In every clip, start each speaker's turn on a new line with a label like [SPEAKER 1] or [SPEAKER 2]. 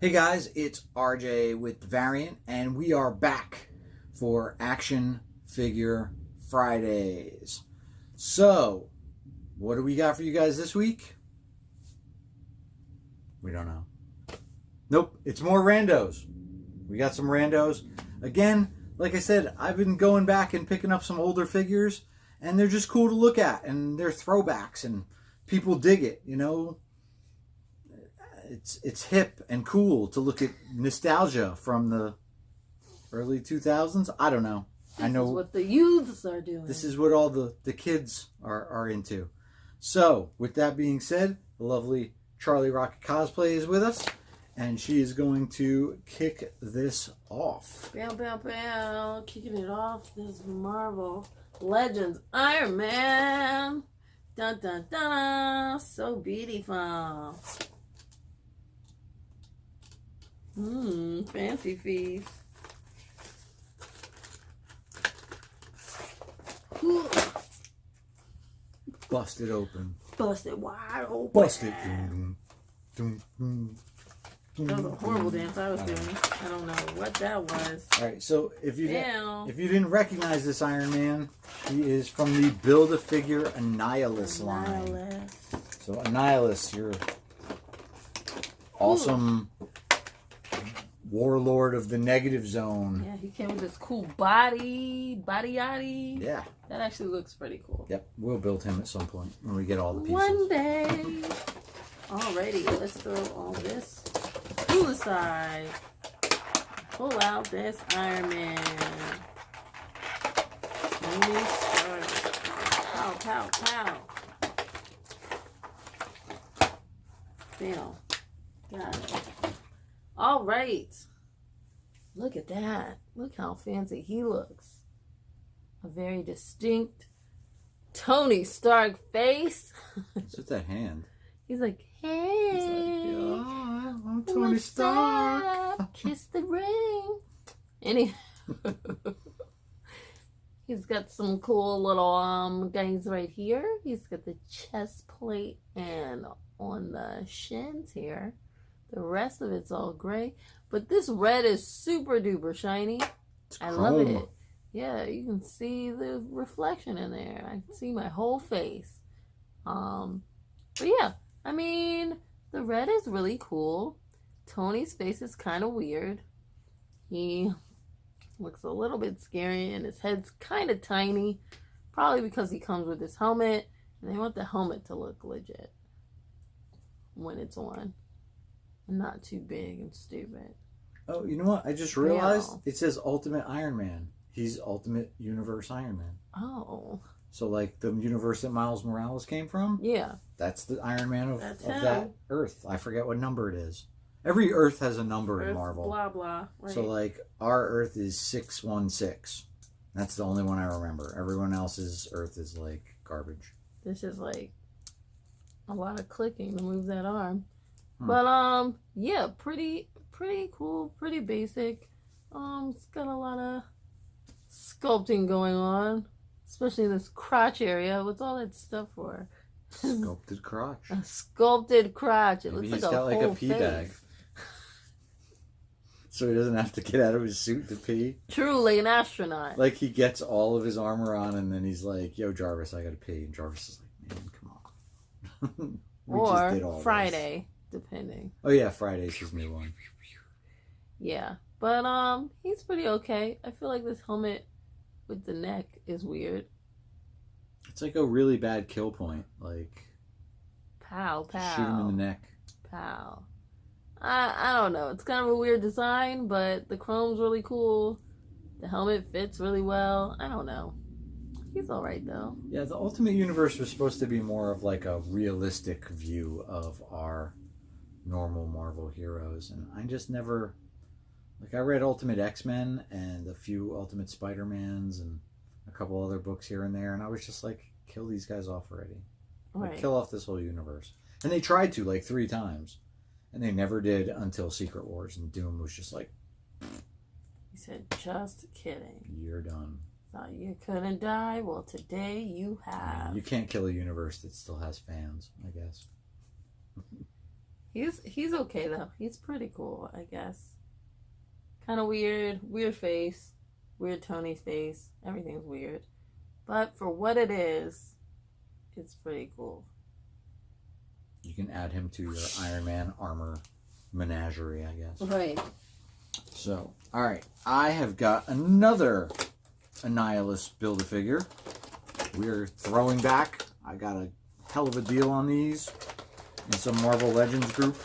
[SPEAKER 1] Hey guys, it's RJ with The Variant, and we are back for Action Figure Fridays. So, what do we got for you guys this week? We don't know. Nope, it's more randos. We got some randos. Again, like I said, I've been going back and picking up some older figures, and they're just cool to look at, and they're throwbacks, and people dig it, you know? It's hip and cool to look at nostalgia from the early 2000s. I don't know.
[SPEAKER 2] I know what the youths are doing.
[SPEAKER 1] This is what all the kids are into. So, with that being said, the lovely Charlie Rocket Cosplay is with us, and she is going to kick this off.
[SPEAKER 2] Bow, bow, bow. Kicking it off, this Marvel Legends Iron Man. Dun, dun, dun. So beautiful. Fancy feast.
[SPEAKER 1] Bust it open.
[SPEAKER 2] Bust it wide open.
[SPEAKER 1] Bust it.
[SPEAKER 2] That was a horrible dance I was doing. I don't know what that was.
[SPEAKER 1] All right, so if you didn't recognize this Iron Man, he is from the Build-A-Figure Annihilus line. So Annihilus, you're awesome. Warlord of the Negative Zone.
[SPEAKER 2] Yeah, he came with this cool body yaddy.
[SPEAKER 1] Yeah.
[SPEAKER 2] That actually looks pretty cool.
[SPEAKER 1] Yep, we'll build him at some point when we get all the pieces.
[SPEAKER 2] One day. Alrighty, let's throw all this to the side. Pull out this Iron Man. Let me start. Pow, pow, pow. Bam. Got it. All right. Look at that. Look how fancy he looks. A very distinct Tony Stark face.
[SPEAKER 1] What's with that hand?
[SPEAKER 2] He's like, hey.
[SPEAKER 1] He's like, yeah, I'm Tony Stark.
[SPEAKER 2] Kiss the ring. And he's got some cool little guys right here. He's got the chest plate and on the shins here. The rest of it's all gray. But this red is super duper shiny. I love it. Yeah, you can see the reflection in there. I can see my whole face. But yeah, I mean, the red is really cool. Tony's face is kind of weird. He looks a little bit scary and his head's kind of tiny. Probably because he comes with his helmet. And they want the helmet to look legit when it's on. Not too big and stupid.
[SPEAKER 1] Oh, you know what? I just realized it says Ultimate Iron Man. He's Ultimate Universe Iron Man.
[SPEAKER 2] Oh.
[SPEAKER 1] So, like, the universe that Miles Morales came from?
[SPEAKER 2] Yeah.
[SPEAKER 1] That's the Iron Man of that Earth. I forget what number it is. Every Earth has a number in Marvel.
[SPEAKER 2] Blah, blah. Right.
[SPEAKER 1] So, like, our Earth is 616. That's the only one I remember. Everyone else's Earth is, like, garbage.
[SPEAKER 2] This is, like, a lot of clicking to move that arm. But, yeah, pretty cool, pretty basic. It's got a lot of sculpting going on, especially this crotch area. What's all that stuff for?
[SPEAKER 1] Sculpted crotch.
[SPEAKER 2] A sculpted crotch. It
[SPEAKER 1] Maybe
[SPEAKER 2] looks
[SPEAKER 1] he's got like a pee
[SPEAKER 2] face.
[SPEAKER 1] bag. So he doesn't have to get out of his suit to pee.
[SPEAKER 2] True, like an astronaut.
[SPEAKER 1] Like he gets all of his armor on and then he's like, yo, Jarvis, I gotta pee. And Jarvis is like, man, come on.
[SPEAKER 2] Or Friday. Depending.
[SPEAKER 1] Oh yeah, Friday's his new one.
[SPEAKER 2] Yeah, but he's pretty okay. I feel like this helmet with the neck is weird.
[SPEAKER 1] It's like a really bad kill point. Like,
[SPEAKER 2] pow, pow.
[SPEAKER 1] Shoot him in the neck.
[SPEAKER 2] Pow. I don't know. It's kind of a weird design, but the chrome's really cool. The helmet fits really well. I don't know. He's all right though.
[SPEAKER 1] Yeah, the Ultimate Universe was supposed to be more of like a realistic view of our normal Marvel heroes, and I just never, like, I read Ultimate X-Men and a few Ultimate Spider-Mans and a couple other books here and there, and I was just like, kill these guys off already. Like, kill off this whole universe. And they tried to like 3 times, and they never did until Secret Wars, and Doom was just like,
[SPEAKER 2] he said, just kidding.
[SPEAKER 1] You're done.
[SPEAKER 2] Thought you couldn't die? Well, today you have.
[SPEAKER 1] You can't kill a universe that still has fans, I guess.
[SPEAKER 2] He's okay though. He's pretty cool, I guess. Kind of weird face, weird Tony's face. Everything's weird, but for what it is, it's pretty cool.
[SPEAKER 1] You can add him to your Iron Man armor menagerie, I guess.
[SPEAKER 2] Right.
[SPEAKER 1] So, all right, I have got another Annihilus Build-A-Figure. We're throwing back. I got a hell of a deal on these in some Marvel Legends group.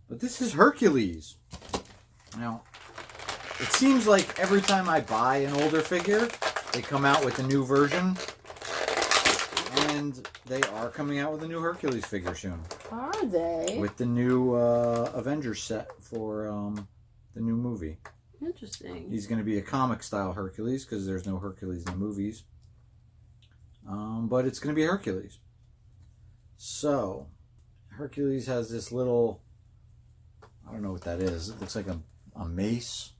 [SPEAKER 1] But this is Hercules. Now, it seems like every time I buy an older figure, they come out with a new version. And they are coming out with a new Hercules figure soon.
[SPEAKER 2] Are they?
[SPEAKER 1] With the new Avengers set for the new movie.
[SPEAKER 2] Interesting.
[SPEAKER 1] He's going to be a comic style Hercules because there's no Hercules in the movies. But it's going to be Hercules. So, Hercules has this little, I don't know what that is. It looks like a mace,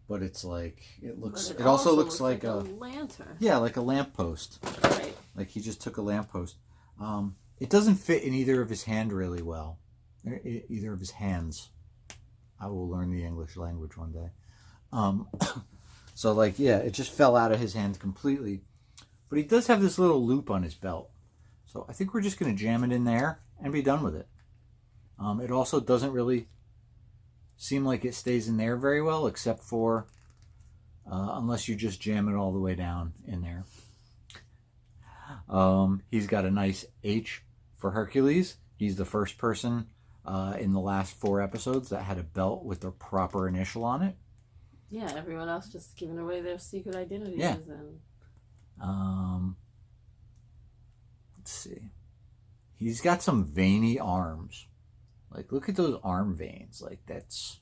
[SPEAKER 1] but it's like, it also looks like a
[SPEAKER 2] lantern.
[SPEAKER 1] Yeah, like a lamppost.
[SPEAKER 2] Right.
[SPEAKER 1] Like he just took a lamppost. It doesn't fit in either of his hand really well. Either of his hands. I will learn the English language one day. So like, yeah, it just fell out of his hand completely. But he does have this little loop on his belt. So I think we're just going to jam it in there and be done with it. It also doesn't really seem like it stays in there very well, except for unless you just jam it all the way down in there. He's got a nice H for Hercules. He's the first person in the last 4 episodes that had a belt with the proper initial on it.
[SPEAKER 2] Yeah, everyone else just giving away their secret identities.
[SPEAKER 1] Yeah.
[SPEAKER 2] And...
[SPEAKER 1] let's see. He's got some veiny arms. Like, look at those arm veins. Like, that's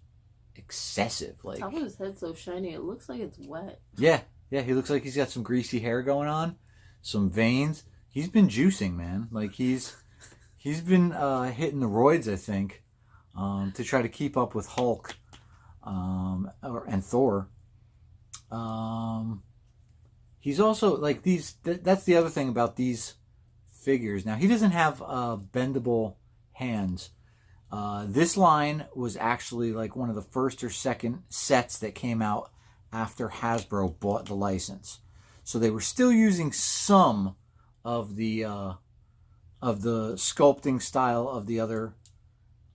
[SPEAKER 1] excessive. Like,
[SPEAKER 2] top of his head's so shiny, it looks like it's wet.
[SPEAKER 1] Yeah, he looks like he's got some greasy hair going on, some veins. He's been juicing, man. Like, he's been hitting the roids, I think, to try to keep up with Hulk and Thor. He's also like these. That's the other thing about these figures. Now he doesn't have bendable hands. This line was actually like one of the first or second sets that came out after Hasbro bought the license. So they were still using some of the sculpting style of the other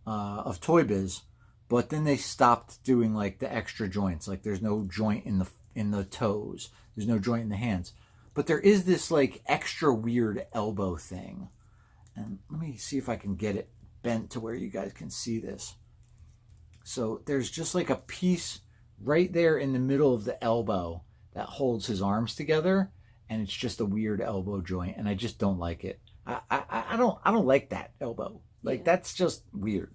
[SPEAKER 1] of Toy Biz, but then they stopped doing like the extra joints. Like there's no joint in the toes. There's no joint in the hands. But there is this like extra weird elbow thing. And let me see if I can get it bent to where you guys can see this. So there's just like a piece right there in the middle of the elbow that holds his arms together, and it's just a weird elbow joint, and I just don't like it. I don't like that elbow. Like that's just weird.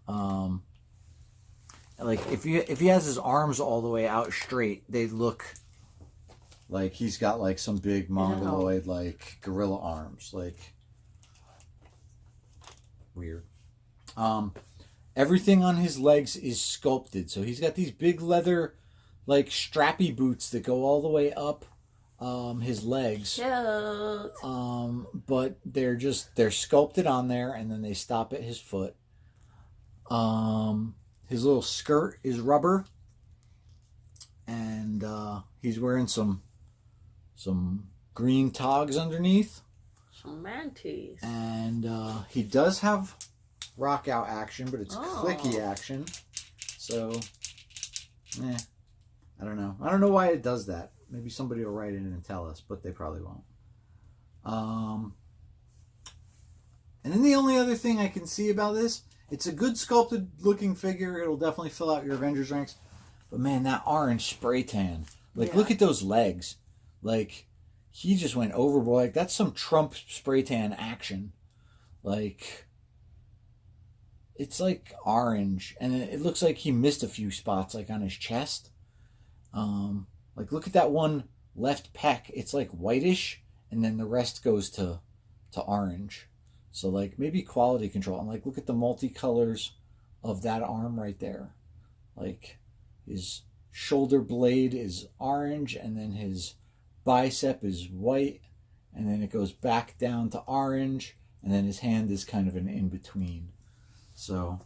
[SPEAKER 1] Like if he has his arms all the way out straight, they look like he's got like some big mongoloid like gorilla arms. Like weird. Everything on his legs is sculpted. So he's got these big leather like strappy boots that go all the way up his legs.
[SPEAKER 2] Cute.
[SPEAKER 1] But they're sculpted on there, and then they stop at his foot. His little skirt is rubber, and he's wearing some green togs underneath.
[SPEAKER 2] Some mantis.
[SPEAKER 1] And he does have rock out action, but it's clicky action. So, I don't know. I don't know why it does that. Maybe somebody will write in and tell us, but they probably won't. And then the only other thing I can see about this, it's a good sculpted looking figure. It'll definitely fill out your Avengers ranks. But man, that orange spray tan. Like, look at those legs. Like, he just went overboard. Like, that's some Trump spray tan action. Like, it's like orange. And it looks like he missed a few spots, like on his chest. Like, look at that one left pec. It's like whitish, and then the rest goes to orange. So, like, maybe quality control. And, like, look at the multicolors of that arm right there. Like, his shoulder blade is orange, and then his bicep is white, and then it goes back down to orange, and then his hand is kind of an in-between. So,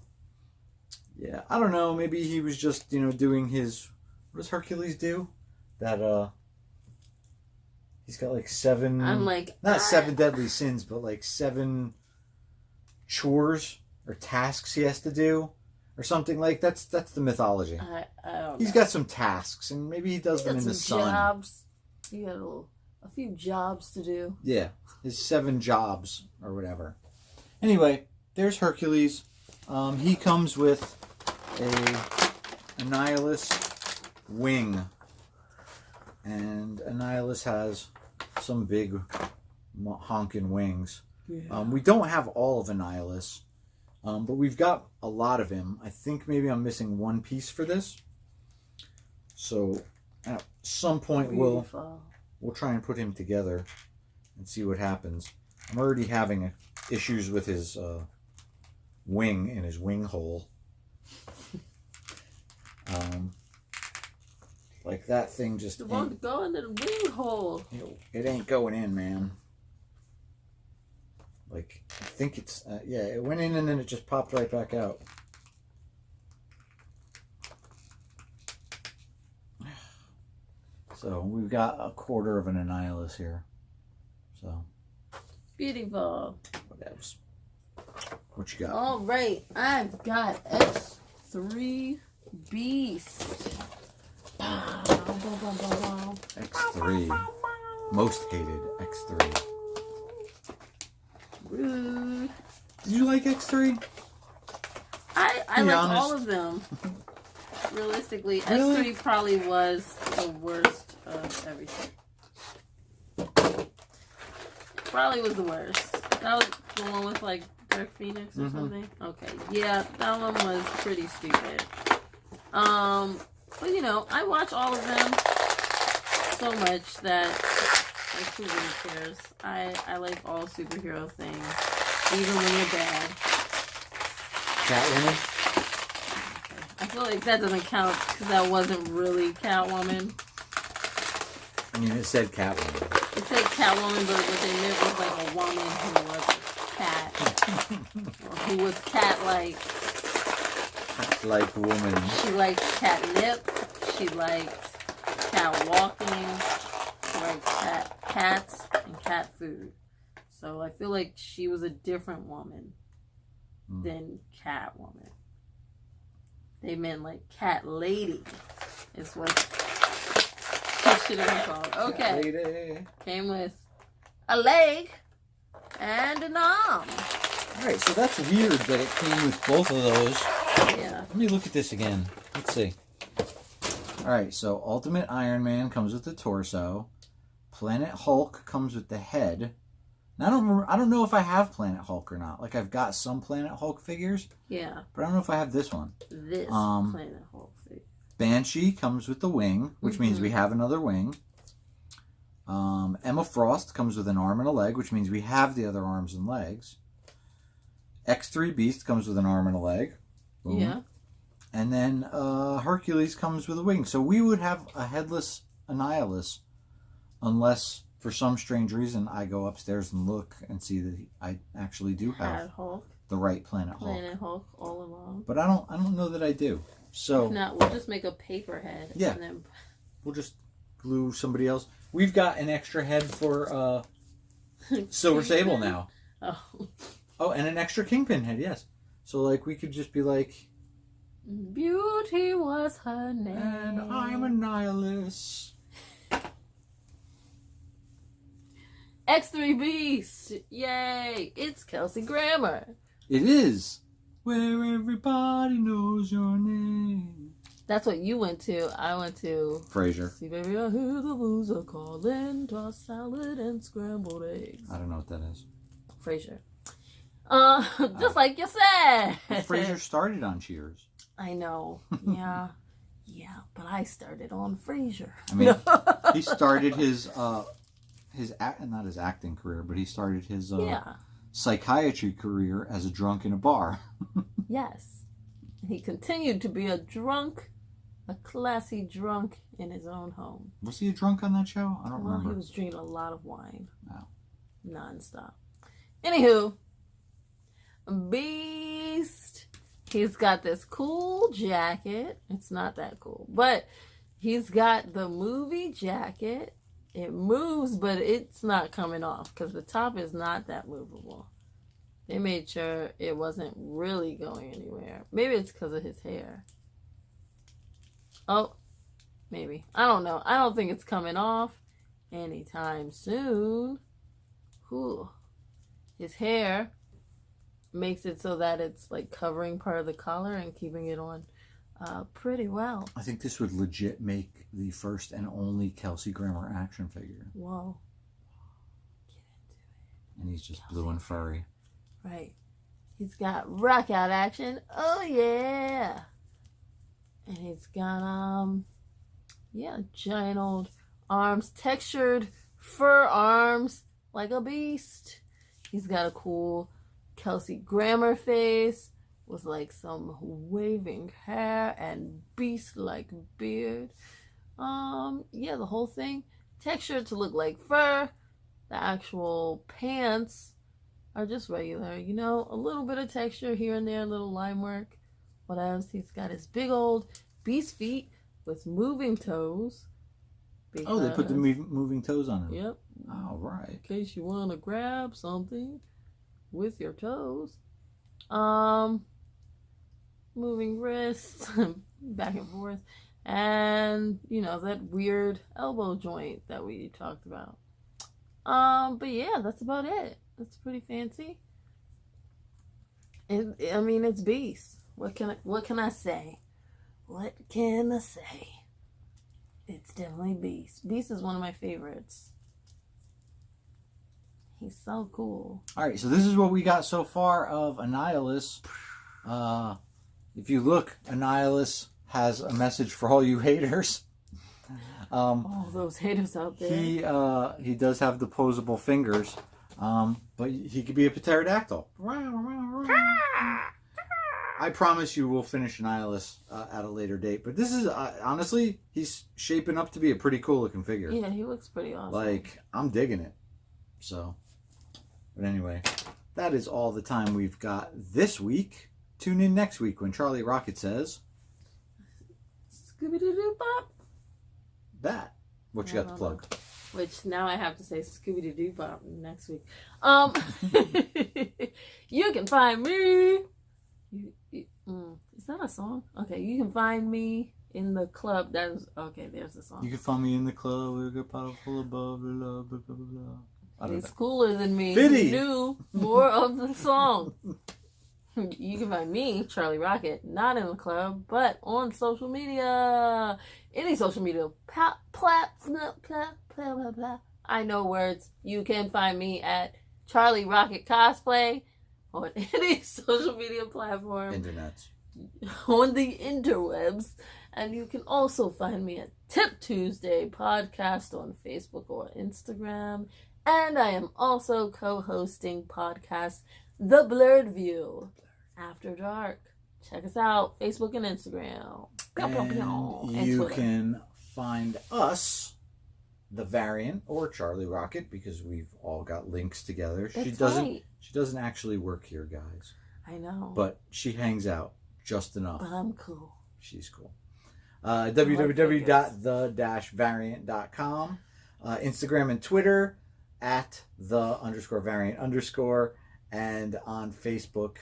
[SPEAKER 1] yeah, I don't know. Maybe he was just, doing his... What does Hercules do? That, he's got like 7...
[SPEAKER 2] I'm like...
[SPEAKER 1] Not 7 deadly sins, but like 7 chores or tasks he has to do. Or something like that's the mythology.
[SPEAKER 2] I don't know.
[SPEAKER 1] He's got some tasks, and maybe he does them in the sun.
[SPEAKER 2] Jobs. He had a few jobs to do.
[SPEAKER 1] Yeah, his 7 jobs or whatever. Anyway, there's Hercules. He comes with a Annihilus wing, and Annihilus has some big honking wings.
[SPEAKER 2] Yeah.
[SPEAKER 1] We don't have all of Annihilus, but we've got a lot of him. I think maybe I'm missing one piece for this. So at some point we'll try and put him together and see what happens. I'm already having issues with his wing in his wing hole. Like that thing just
[SPEAKER 2] It won't go into the wing hole.
[SPEAKER 1] It ain't going in, man. Like, I think it's, yeah, it went in and then it just popped right back out. So, we've got a quarter of an Annihilus here. So.
[SPEAKER 2] Beautiful.
[SPEAKER 1] Whatevs. What you got?
[SPEAKER 2] All right. I've got X3 Beast.
[SPEAKER 1] X3. Most hated X3.
[SPEAKER 2] Rude.
[SPEAKER 1] Did you like X3?
[SPEAKER 2] I like all of them. Realistically,
[SPEAKER 1] Really?
[SPEAKER 2] X3 probably was the worst of everything. Probably was the worst. That was the one with like Dark Phoenix or something. Okay, yeah, that one was pretty stupid. But I watch all of them so much that like who really cares? I like all superhero things, even when they're bad.
[SPEAKER 1] Catwoman?
[SPEAKER 2] I feel like that doesn't count because that wasn't really Catwoman.
[SPEAKER 1] I mean, it said Catwoman.
[SPEAKER 2] It said Catwoman, but what they meant was like a woman who was a cat. Or who was cat-like.
[SPEAKER 1] Cat-like woman.
[SPEAKER 2] She liked catnip. She liked cat walking. She liked cats and cat food. So I feel like she was a different woman than Catwoman. They meant like cat lady is what it should have been called. Okay. Came with a leg and an arm.
[SPEAKER 1] Alright, so that's weird that it came with both of those.
[SPEAKER 2] Yeah.
[SPEAKER 1] Let me look at this again. Let's see. Alright, so Ultimate Iron Man comes with the torso. Planet Hulk comes with the head. Now, I don't know if I have Planet Hulk or not. Like, I've got some Planet Hulk figures.
[SPEAKER 2] Yeah.
[SPEAKER 1] But I don't know if I have this one.
[SPEAKER 2] This Planet Hulk figure.
[SPEAKER 1] Banshee comes with the wing, which means we have another wing. Emma Frost comes with an arm and a leg, which means we have the other arms and legs. X3 Beast comes with an arm and a leg. Boom.
[SPEAKER 2] Yeah.
[SPEAKER 1] And then Hercules comes with a wing. So we would have a headless Annihilus unless, for some strange reason, I go upstairs and look and see that I actually do have
[SPEAKER 2] Hulk.
[SPEAKER 1] the right Planet Hulk.
[SPEAKER 2] Planet Hulk all along.
[SPEAKER 1] But I don't know that I do. So
[SPEAKER 2] if not, we'll just make a paper head.
[SPEAKER 1] Yeah.
[SPEAKER 2] And then...
[SPEAKER 1] We'll just glue somebody else. We've got an extra head for Silver Sable now. Oh, and an extra Kingpin head, yes. So, like, we could just be like...
[SPEAKER 2] Beauty was her name.
[SPEAKER 1] And I'm Annihilus.
[SPEAKER 2] X3 Beast. Yay. It's Kelsey Grammer.
[SPEAKER 1] It is. Where everybody knows your name.
[SPEAKER 2] That's what you went to. I went to...
[SPEAKER 1] Frasier.
[SPEAKER 2] See, baby, I hear the loser calling. Tossed salad and scrambled eggs.
[SPEAKER 1] I don't know what that is.
[SPEAKER 2] Frasier. Just like you said.
[SPEAKER 1] Frasier started on Cheers.
[SPEAKER 2] I know. Yeah. Yeah, but I started on Frasier.
[SPEAKER 1] I mean, he started his not his acting career, but he started his psychiatry career as a drunk in a bar.
[SPEAKER 2] Yes. He continued to be a classy drunk in his own home.
[SPEAKER 1] Was he a drunk on that show? I don't remember.
[SPEAKER 2] He was drinking a lot of wine.
[SPEAKER 1] No.
[SPEAKER 2] Non-stop. Anywho, Beast He's got this cool jacket. It's not that cool, but he's got the movie jacket. It moves, but it's not coming off because the top is not that movable. They made sure it wasn't really going anywhere. Maybe it's because of his hair. Oh, maybe. I don't know. I don't think it's coming off anytime soon. Ooh. His hair makes it so that it's like covering part of the collar and keeping it on pretty well.
[SPEAKER 1] I think this would legit make the first and only Kelsey Grammer action figure.
[SPEAKER 2] Whoa. Get into it.
[SPEAKER 1] And he's just blue and furry.
[SPEAKER 2] Right. He's got rock out action. Oh yeah. And he's got giant old arms, textured fur arms like a beast. He's got a cool Kelsey Grammer face with like some waving hair and beast-like beard. The whole thing textured to look like fur. The actual pants are just regular, a little bit of texture here and there, a little line work. What else? He's got his big old beast feet with moving toes.
[SPEAKER 1] Oh, they put the moving toes on him.
[SPEAKER 2] Yep.
[SPEAKER 1] All right.
[SPEAKER 2] In case you want to grab something with your toes. Moving wrists back and forth, and that weird elbow joint that we talked about. But yeah, that's about it. That's pretty fancy. It's Beast. What can I say? What can I say? It's definitely Beast. Beast is one of my favorites. He's so cool.
[SPEAKER 1] All right, so this is what we got so far of Annihilus. If you look, Annihilus has a message for all you haters.
[SPEAKER 2] All those haters out there.
[SPEAKER 1] He does have the posable fingers, but he could be a pterodactyl. I promise you we'll finish Annihilus at a later date. But this is, honestly, he's shaping up to be a pretty cool looking figure.
[SPEAKER 2] Yeah, he looks pretty awesome.
[SPEAKER 1] Like, I'm digging it. So, but anyway, that is all the time we've got this week. Tune in next week when Charlie Rocket says,
[SPEAKER 2] Scooby-Doo-Doo-Bop.
[SPEAKER 1] That. What you got to plug?
[SPEAKER 2] Which now I have to say Scooby-Doo-Bop next week. You can find me. Is that a song? Okay, you can find me in the club. There's the song.
[SPEAKER 1] You can find me in the club with a bottle full of blah, blah, blah, blah, blah.
[SPEAKER 2] He's cooler than me.
[SPEAKER 1] Fitty.
[SPEAKER 2] He knew more of the song. You can find me, Charlie Rocket, not in the club, but on social media. Any social media I know words. You can find me at Charlie Rocket Cosplay on any social media platform.
[SPEAKER 1] Internets.
[SPEAKER 2] On the interwebs. And you can also find me at Tip Tuesday Podcast on Facebook or Instagram. And I am also co-hosting podcast The Blurred View After Dark. Check us out, Facebook and Instagram.
[SPEAKER 1] And you can find us, The Variant, or Charlie Rocket, because we've all got links together.
[SPEAKER 2] That's
[SPEAKER 1] She doesn't actually work here, guys.
[SPEAKER 2] I know.
[SPEAKER 1] But she hangs out just enough.
[SPEAKER 2] But I'm cool.
[SPEAKER 1] She's cool. www.the-variant.com. Instagram and Twitter at @the_variant_, and on Facebook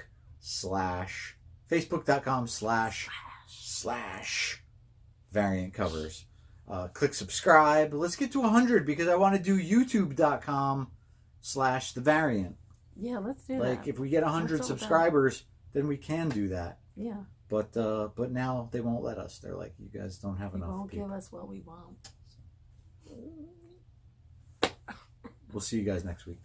[SPEAKER 1] facebook.com/variant covers. Click subscribe. Let's get to 100 because I want to do youtube.com/thevariant.
[SPEAKER 2] Yeah, let's do that.
[SPEAKER 1] Like if we get 100 subscribers, then we can do that.
[SPEAKER 2] Yeah.
[SPEAKER 1] But now they won't let us. They're like, you guys don't have enough.
[SPEAKER 2] They won't
[SPEAKER 1] people.
[SPEAKER 2] give us what we want.
[SPEAKER 1] We'll see you guys next week.